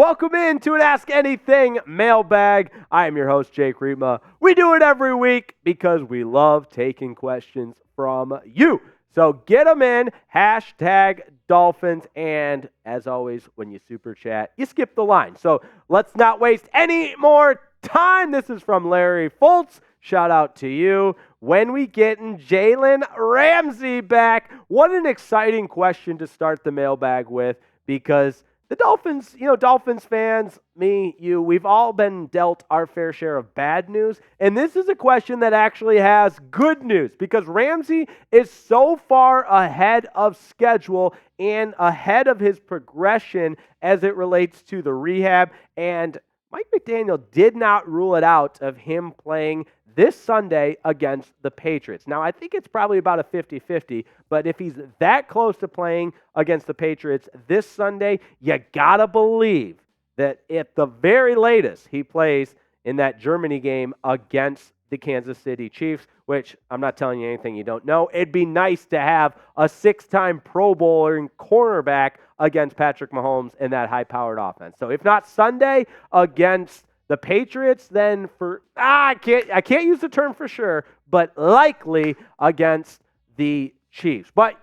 Welcome in to an Ask Anything Mailbag. I am your host, Jake Riepma. We do it every week because we love taking questions from you. So get them in, hashtag Dolphins, and as always, when you super chat, you skip the line. So let's not waste any more time. This is from Larry Fultz. Shout out to you. When we getting Jalen Ramsey back? What an exciting question to start the mailbag with, because the Dolphins, Dolphins fans, me, you, we've all been dealt our fair share of bad news. And this is a question that actually has good news, because Ramsey is so far ahead of schedule and ahead of his progression as it relates to the rehab. And Mike McDaniel did not rule it out of him playing this Sunday against the Patriots. Now, I think it's probably about a 50-50, but if he's that close to playing against the Patriots this Sunday, you gotta believe that at the very latest, he plays in that Germany game against the Kansas City Chiefs, which I'm not telling you anything you don't know. It'd be nice to have a 6-time Pro Bowler and cornerback against Patrick Mahomes in that high-powered offense. So if not Sunday against the Patriots, then I can't use the term for sure, but likely against the Chiefs. But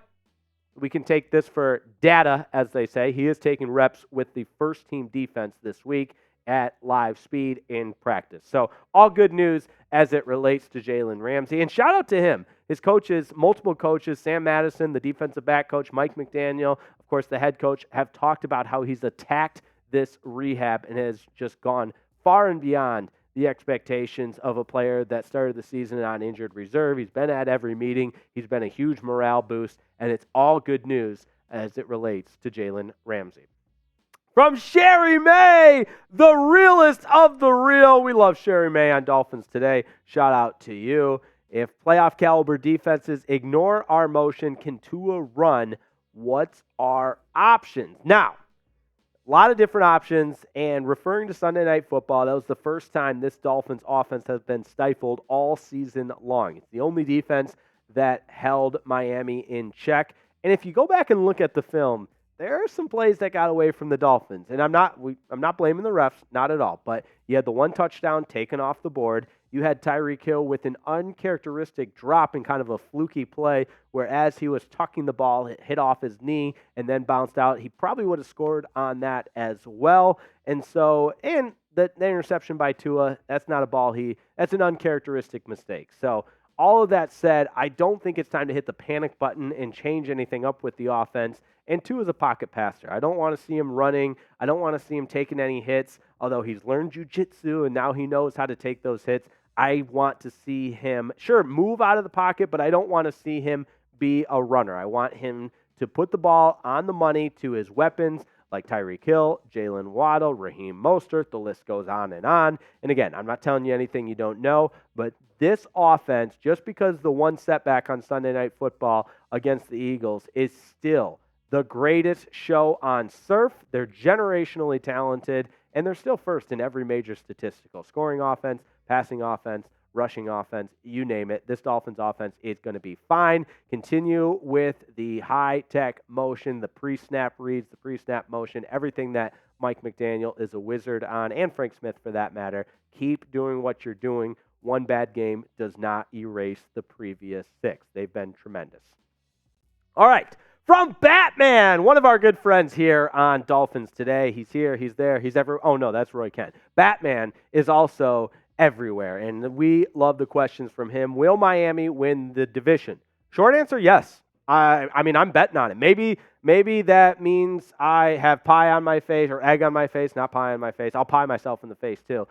we can take this for data, as they say. He is taking reps with the first-team defense this week at live speed in practice. So all good news as it relates to Jalen Ramsey. And shout out to him. His coaches, multiple coaches, Sam Madison, the defensive back coach, Mike McDaniel, of course, the head coach, have talked about how he's attacked this rehab and has just gone far and beyond the expectations of a player that started the season on injured reserve. He's been at every meeting. He's been a huge morale boost, and it's all good news as it relates to Jalen Ramsey. From Sherry May, the realest of the real. We love Sherry May on Dolphins Today. Shout out to you. If playoff caliber defenses ignore our motion, can Tua run? What's our options? Now, a lot of different options, and referring to Sunday Night Football, that was the first time this Dolphins offense has been stifled all season long. It's the only defense that held Miami in check. And if you go back and look at the film, there are some plays that got away from the Dolphins. And I'm not blaming the refs, not at all. But you had the one touchdown taken off the board. You had Tyreek Hill with an uncharacteristic drop in kind of a fluky play, where as he was tucking the ball, it hit off his knee and then bounced out. He probably would have scored on that as well. And the interception by Tua, that's not a ball that's an uncharacteristic mistake. So all of that said, I don't think it's time to hit the panic button and change anything up with the offense. And Tua is a pocket passer. I don't want to see him running. I don't want to see him taking any hits, although he's learned jiu-jitsu and now he knows how to take those hits. I want to see him, move out of the pocket, but I don't want to see him be a runner. I want him to put the ball on the money to his weapons, like Tyreek Hill, Jalen Waddle, Raheem Mostert. The list goes on and on. And again, I'm not telling you anything you don't know, but this offense, just because the one setback on Sunday Night Football against the Eagles, is still the greatest show on surf. They're generationally talented, and they're still first in every major statistical: scoring offense, passing offense, rushing offense, you name it. This Dolphins offense is going to be fine. Continue with the high-tech motion, the pre-snap reads, the pre-snap motion, everything that Mike McDaniel is a wizard on, and Frank Smith for that matter. Keep doing what you're doing. One bad game does not erase the previous 6. They've been tremendous. All right. From Batman, one of our good friends here on Dolphins Today. He's here, he's there, he's everywhere. Oh, no, that's Roy Kent. Batman is also everywhere, and we love the questions from him. Will Miami win the division? Short answer, yes. I mean, I'm betting on it. Maybe that means I have pie on my face or egg on my face, not pie on my face. I'll pie myself in the face, too.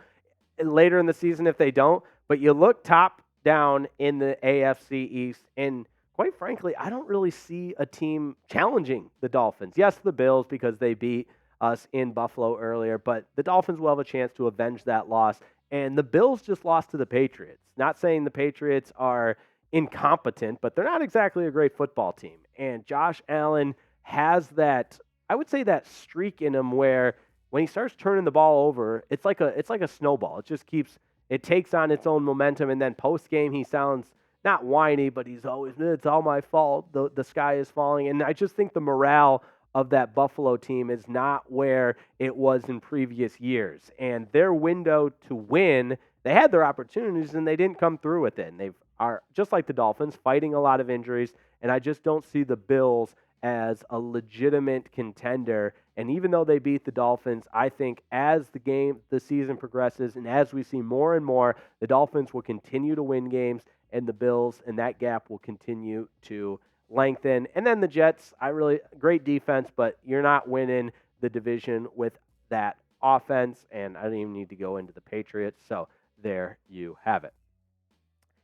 Later in the season if they don't, but you look top down in the AFC East, and quite frankly, I don't really see a team challenging the Dolphins. Yes, the Bills, because they beat us in Buffalo earlier, but the Dolphins will have a chance to avenge that loss. And the Bills just lost to the Patriots. Not saying the Patriots are incompetent, but they're not exactly a great football team. And Josh Allen has that, I would say, that streak in him where when he starts turning the ball over, it's like a snowball. It takes on its own momentum, and then post-game he sounds not whiny, but he's always, it's all my fault. The sky is falling. And I just think the morale of that Buffalo team is not where it was in previous years. And their window to win, they had their opportunities and they didn't come through with it. And they are, just like the Dolphins, fighting a lot of injuries. And I just don't see the Bills as a legitimate contender. And even though they beat the Dolphins, I think as the season progresses and as we see more and more, the Dolphins will continue to win games and the Bills, and that gap will continue to lengthen. And then the Jets, great defense, but you're not winning the division with that offense. And I don't even need to go into the Patriots. So there you have it.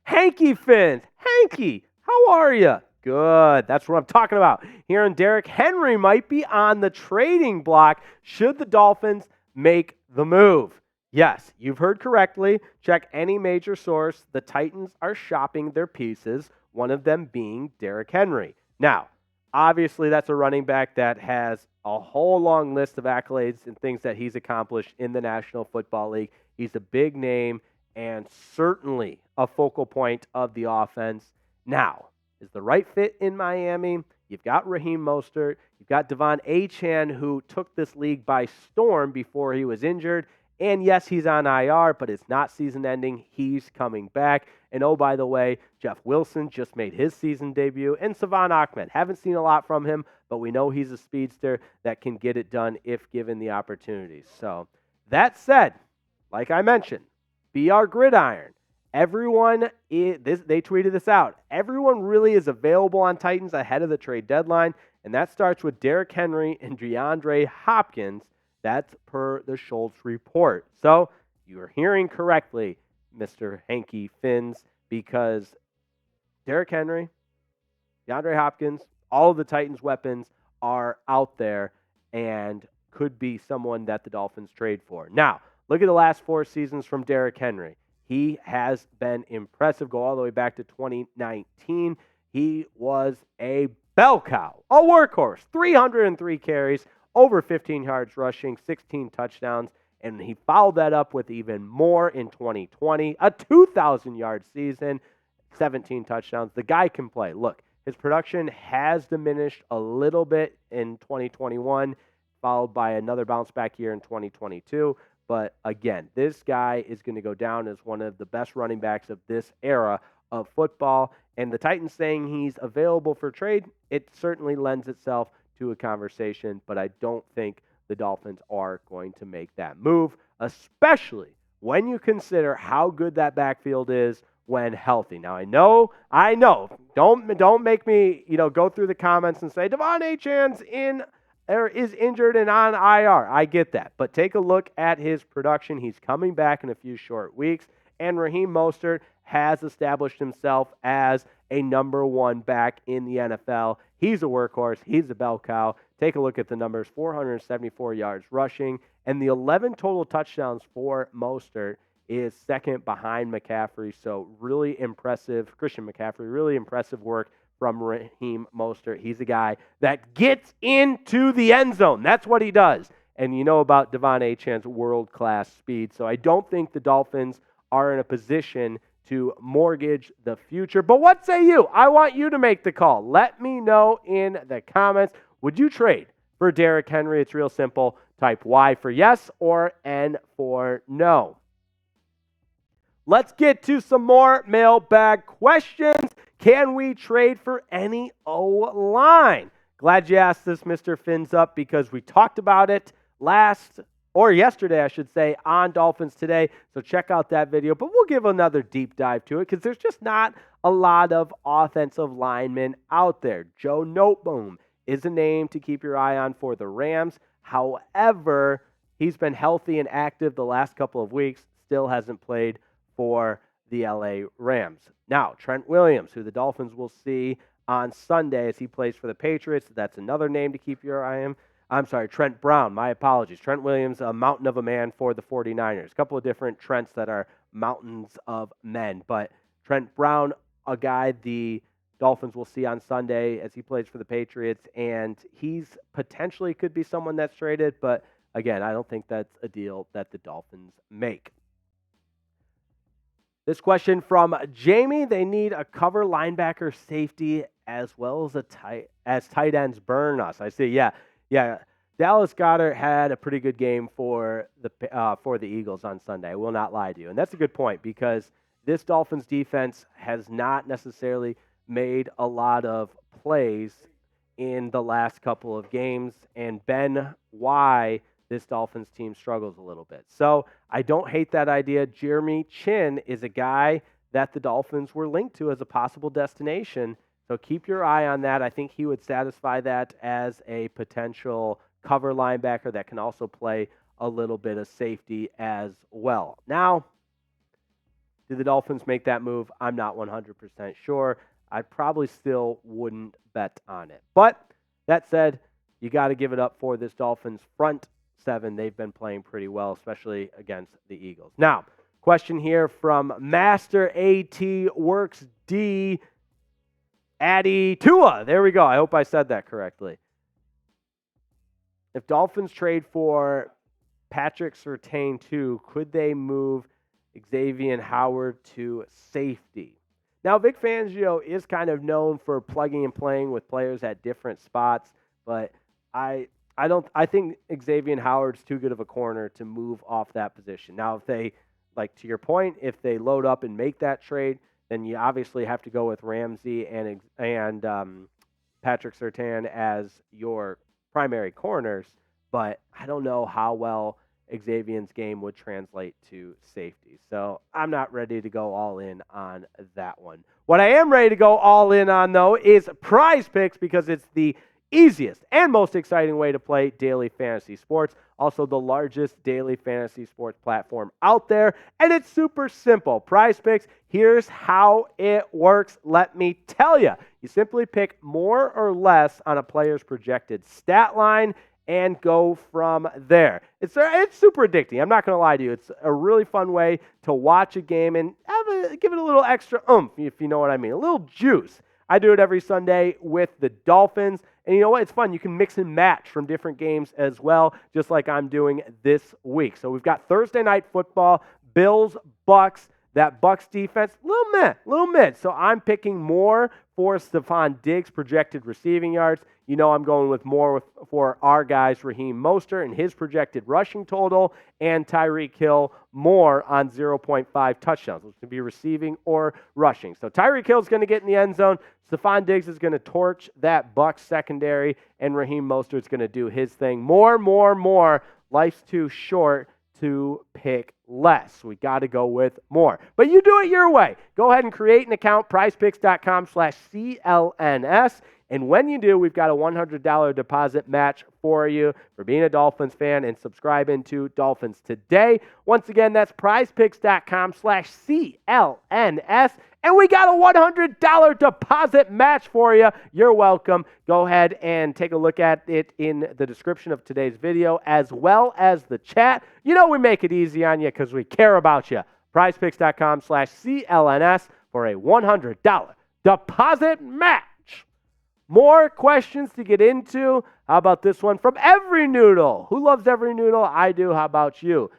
Hanky Fins. Hanky, how are you? Good. That's what I'm talking about. Hearing Derrick Henry might be on the trading block should the Dolphins make the move. Yes, you've heard correctly. Check any major source. The Titans are shopping their pieces, one of them being Derrick Henry. Now, obviously, that's a running back that has a whole long list of accolades and things that he's accomplished in the National Football League. He's a big name and certainly a focal point of the offense. Now, is the right fit in Miami? You've got Raheem Mostert. You've got Devon Achane, who took this league by storm before he was injured. And yes, he's on IR, but it's not season ending. He's coming back. And oh, by the way, Jeff Wilson just made his season debut. And Salvon Ahmed. Haven't seen a lot from him, but we know he's a speedster that can get it done if given the opportunities. So that said, like I mentioned, be our gridiron. Everyone, they tweeted this out. Everyone really is available on Titans ahead of the trade deadline, and that starts with Derrick Henry and DeAndre Hopkins. That's per the Schultz report. So you are hearing correctly, Mr. Hanky Fins, because Derrick Henry, DeAndre Hopkins, all of the Titans' weapons are out there and could be someone that the Dolphins trade for. Now, look at the last 4 seasons from Derrick Henry. He has been impressive. Go all the way back to 2019. He was a bell cow, a workhorse, 303 carries, over 15 yards rushing, 16 touchdowns, and he followed that up with even more in 2020, a 2,000-yard season, 17 touchdowns. The guy can play. Look, his production has diminished a little bit in 2021, followed by another bounce-back year in 2022. But again, this guy is going to go down as one of the best running backs of this era of football. And the Titans saying he's available for trade, it certainly lends itself to a conversation, but I don't think the Dolphins are going to make that move, especially when you consider how good that backfield is when healthy. Now, I know. Don't make me, go through the comments and say Devon Achane's is injured and on IR. I get that. But take a look at his production. He's coming back in a few short weeks. And Raheem Mostert has established himself as a number 1 back in the NFL. He's a workhorse. He's a bell cow. Take a look at the numbers. 474 yards rushing. And the 11 total touchdowns for Mostert is second behind McCaffrey. So really impressive. Christian McCaffrey, really impressive work from Raheem Mostert. He's a guy that gets into the end zone. That's what he does. And you know about Devon Achane's world-class speed. So I don't think the Dolphins are in a position to mortgage the future. But what say you? I want you to make the call. Let me know in the comments. Would you trade for Derrick Henry? It's real simple. Type Y for yes or N for no. Let's get to some more mailbag questions. Can we trade for any O-line? Glad you asked this, Mr. Fins Up, because we talked about it yesterday, I should say, on Dolphins Today. So check out that video. But we'll give another deep dive to it because there's just not a lot of offensive linemen out there. Joe Noteboom is a name to keep your eye on for the Rams. However, he's been healthy and active the last couple of weeks, still hasn't played for the LA Rams. Now, Trent Williams, who the Dolphins will see on Sunday as he plays for the Patriots. That's another name to keep your eye on. I'm sorry, Trent Brown. My apologies. Trent Williams, a mountain of a man for the 49ers. A couple of different Trents that are mountains of men. But Trent Brown, a guy the Dolphins will see on Sunday as he plays for the Patriots. And he's potentially could be someone that's traded. But again, I don't think that's a deal that the Dolphins make. This question from Jamie. They need a cover linebacker safety as well as tight ends burn us. I say, yeah. Yeah, Dallas Goedert had a pretty good game for the Eagles on Sunday. I will not lie to you, and that's a good point because this Dolphins defense has not necessarily made a lot of plays in the last couple of games, and been why this Dolphins team struggles a little bit. So I don't hate that idea. Jeremy Chinn is a guy that the Dolphins were linked to as a possible destination. So keep your eye on that. I think he would satisfy that as a potential cover linebacker that can also play a little bit of safety as well. Now, do the Dolphins make that move? I'm not 100% sure. I probably still wouldn't bet on it. But that said, you got to give it up for this Dolphins front seven. They've been playing pretty well, especially against the Eagles. Now, question here from Master AT Works D. Addy Tua. There we go. I hope I said that correctly. If Dolphins trade for Patrick Surtain too, could they move Xavier Howard to safety? Now, Vic Fangio is kind of known for plugging and playing with players at different spots, but I think Xavier Howard's too good of a corner to move off that position. Now, if they, like to your point, if they load up and make that trade, then you obviously have to go with Ramsey and Patrick Surtain as your primary corners, but I don't know how well Xavier's game would translate to safety. So I'm not ready to go all in on that one. What I am ready to go all in on, though, is Prize Picks because it's the easiest and most exciting way to play daily fantasy sports. Also the largest daily fantasy sports platform out there. And it's super simple. Prize Picks, here's how it works. Let me tell you. You simply pick more or less on a player's projected stat line and go from there. It's super addicting. I'm not going to lie to you. It's a really fun way to watch a game and give it a little extra oomph, if you know what I mean. A little juice. I do it every Sunday with the Dolphins. And you know what? It's fun. You can mix and match from different games as well, just like I'm doing this week. So we've got Thursday night football, Bills, Bucks. That Bucks defense, little mid. So I'm picking more for Stephon Diggs' projected receiving yards. You know I'm going with more for our guys, Raheem Mostert, and his projected rushing total, and Tyreek Hill more on 0.5 touchdowns, which can be receiving or rushing. So Tyreek Hill is going to get in the end zone. Stephon Diggs is going to torch that Bucks secondary, and Raheem Mostert is going to do his thing. More. Life's too short to pick less. We got to go with more. But you do it your way. Go ahead and create an account, prizepicks.com/CLNS. And when you do, we've got a $100 deposit match for you for being a Dolphins fan and subscribing to Dolphins Today. Once again, that's prizepicks.com/CLNS. And we got a $100 deposit match for you. You're welcome. Go ahead and take a look at it in the description of today's video, as well as the chat. You know we make it easy on you because we care about you. prizepicks.com/CLNS for a $100 deposit match. More questions to get into. How about this one from Every Noodle? Who loves Every Noodle? I do. How about you?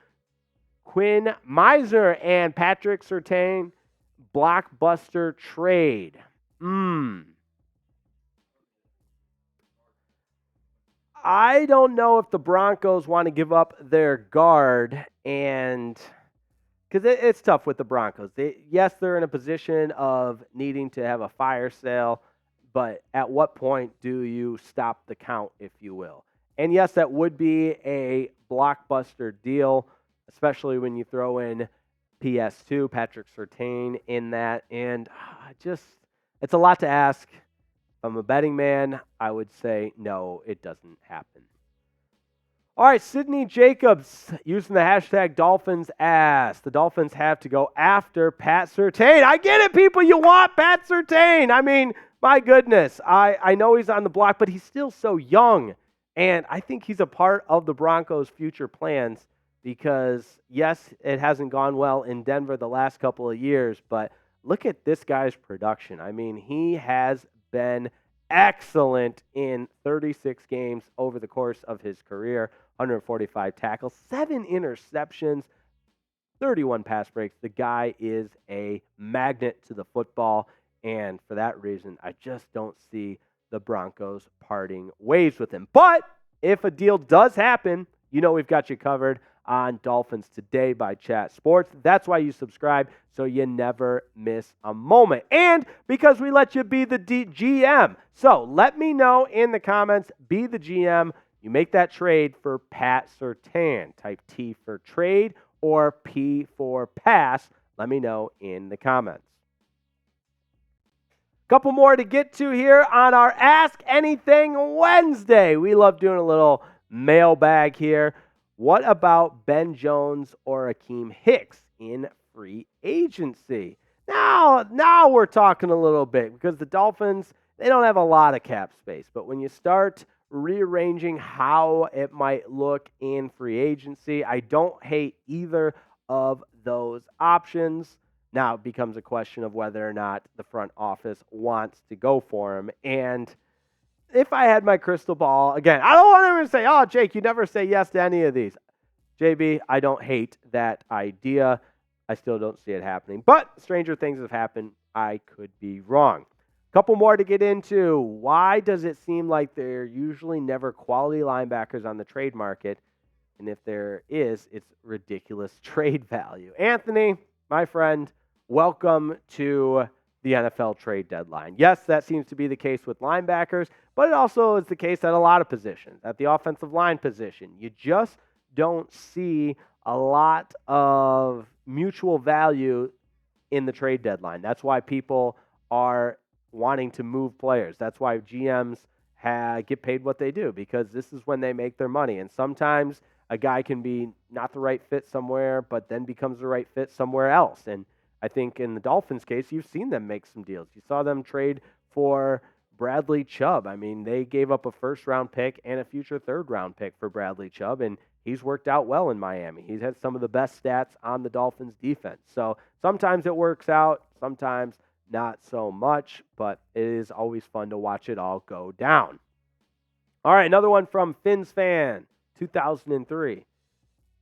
Quinn Miser and Patrick Surtain. Blockbuster trade. I don't know if the Broncos want to give up their guard, and because it's tough with the Broncos. Yes, they're in a position of needing to have a fire sale, but at what point do you stop the count, if you will? And yes, that would be a blockbuster deal, especially when you throw in PS2, Patrick Surtain in that. And it's a lot to ask. If I'm a betting man, I would say no, it doesn't happen. All right, Cydney Jacobs using the hashtag Dolphins asked. The Dolphins have to go after Pat Surtain. I get it, people. You want Pat Surtain. I mean, my goodness. I know he's on the block, but he's still so young. And I think he's a part of the Broncos' future plans because, yes, it hasn't gone well in Denver the last couple of years, but look at this guy's production. I mean, he has been excellent in 36 games over the course of his career, 145 tackles, 7 interceptions, 31 pass breaks. The guy is a magnet to the football, and for that reason, I just don't see the Broncos parting ways with him. But if a deal does happen, you know we've got you covered on Dolphins Today by Chat Sports. That's why you subscribe, so you never miss a moment. And because we let you be the GM. So let me know in the comments, be the GM. You make that trade for Pat Surtain. Type T for trade or P for pass. Let me know in the comments. Couple more to get to here on our Ask Anything Wednesday. We love doing a little mailbag here. What about Ben Jones or Akeem Hicks in free agency? Now we're talking a little bit because the Dolphins, they don't have a lot of cap space. But when you start rearranging how it might look in free agency, I don't hate either of those options. Now it becomes a question of whether or not the front office wants to go for him. And if I had my crystal ball, again, I don't want everyone to say, oh, Jake, you never say yes to any of these. JB, I don't hate that idea. I still don't see it happening. But stranger things have happened. I could be wrong. Couple more to get into. Why does it seem like there are usually never quality linebackers on the trade market? And if there is, it's ridiculous trade value. Anthony, my friend, welcome to the NFL trade deadline. Yes, that seems to be the case with linebackers, but it also is the case at a lot of positions. At the offensive line position, you just don't see a lot of mutual value in the trade deadline. That's why people are wanting to move players. That's why GMs get paid what they do, because this is when they make their money. And sometimes a guy can be not the right fit somewhere, but then becomes the right fit somewhere else. And I think in the Dolphins' case, you've seen them make some deals. You saw them trade for Bradley Chubb. I mean, they gave up a first-round pick and a future third-round pick for Bradley Chubb, and he's worked out well in Miami. He's had some of the best stats on the Dolphins' defense. So sometimes it works out, sometimes not so much, but it is always fun to watch it all go down. All right, another one from Finn's Fan, 2003.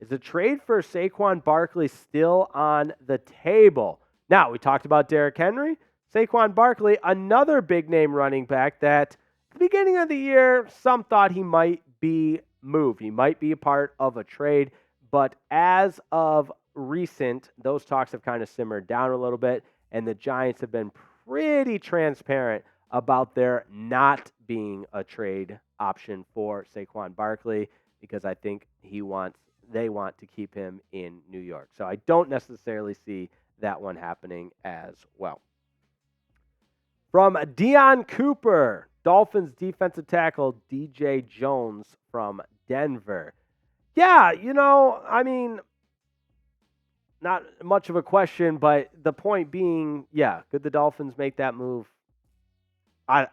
Is the trade for Saquon Barkley still on the table? Now, we talked about Derrick Henry. Saquon Barkley, another big-name running back that at the beginning of the year, some thought he might be moved. He might be a part of a trade, but as of recent, those talks have kind of simmered down a little bit, and the Giants have been pretty transparent about there not being a trade option for Saquon Barkley, because I think they want to keep him in New York. So I don't necessarily see that one happening as well. From Deion Cooper, Dolphins defensive tackle DJ Jones from Denver. Yeah, I mean, not much of a question, but the point being, yeah, could the Dolphins make that move? I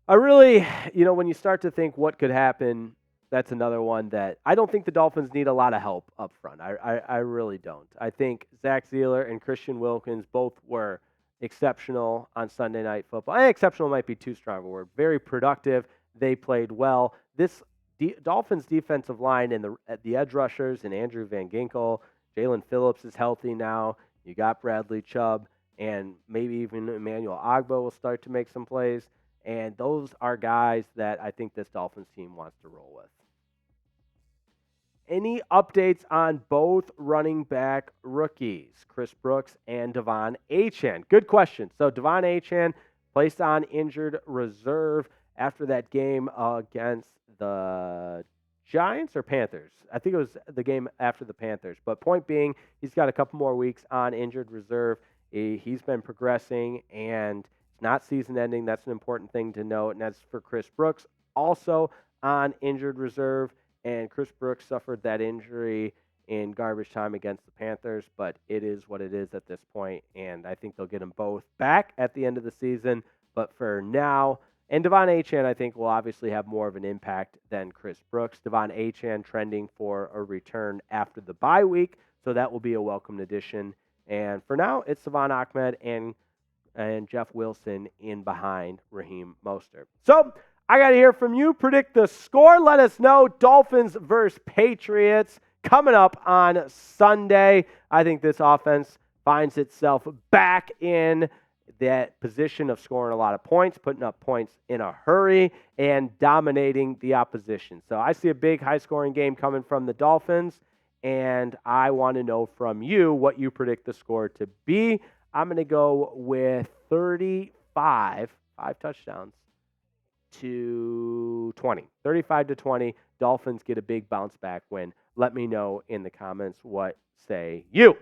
really, when you start to think what could happen, that's another one that I don't think the Dolphins need a lot of help up front. I really don't. I think Zach Zeeler and Christian Wilkins both were exceptional on Sunday Night Football. Exceptional might be too strong a word. Very productive. They played well. This Dolphins defensive line and the edge rushers and Andrew Van Ginkel, Jalen Phillips is healthy now. You got Bradley Chubb, and maybe even Emmanuel Ogbah will start to make some plays. And those are guys that I think this Dolphins team wants to roll with. Any updates on both running back rookies, Chris Brooks and Devon Achane? Good question. So Devon Achane placed on injured reserve after that game against the Giants or Panthers. I think it was the game after the Panthers. But point being, he's got a couple more weeks on injured reserve. He's been progressing, and it's not season-ending. That's an important thing to note. And that's for Chris Brooks, also on injured reserve. And Chris Brooks suffered that injury in garbage time against the Panthers, but it is what it is at this point, and I think they'll get them both back at the end of the season. But for now, and Devon Achane, I think, will obviously have more of an impact than Chris Brooks. Devon Achane trending for a return after the bye week, so that will be a welcome addition. And for now, it's Savon Ahmed and Jeff Wilson in behind Raheem Mostert. So I got to hear from you. Predict the score. Let us know. Dolphins versus Patriots coming up on Sunday. I think this offense finds itself back in that position of scoring a lot of points, putting up points in a hurry, and dominating the opposition. So I see a big high-scoring game coming from the Dolphins, and I want to know from you what you predict the score to be. I'm going to go with 35, 5 touchdowns, to 20. 35 to 20. Dolphins get a big bounce-back win. Let me know in the comments what say you.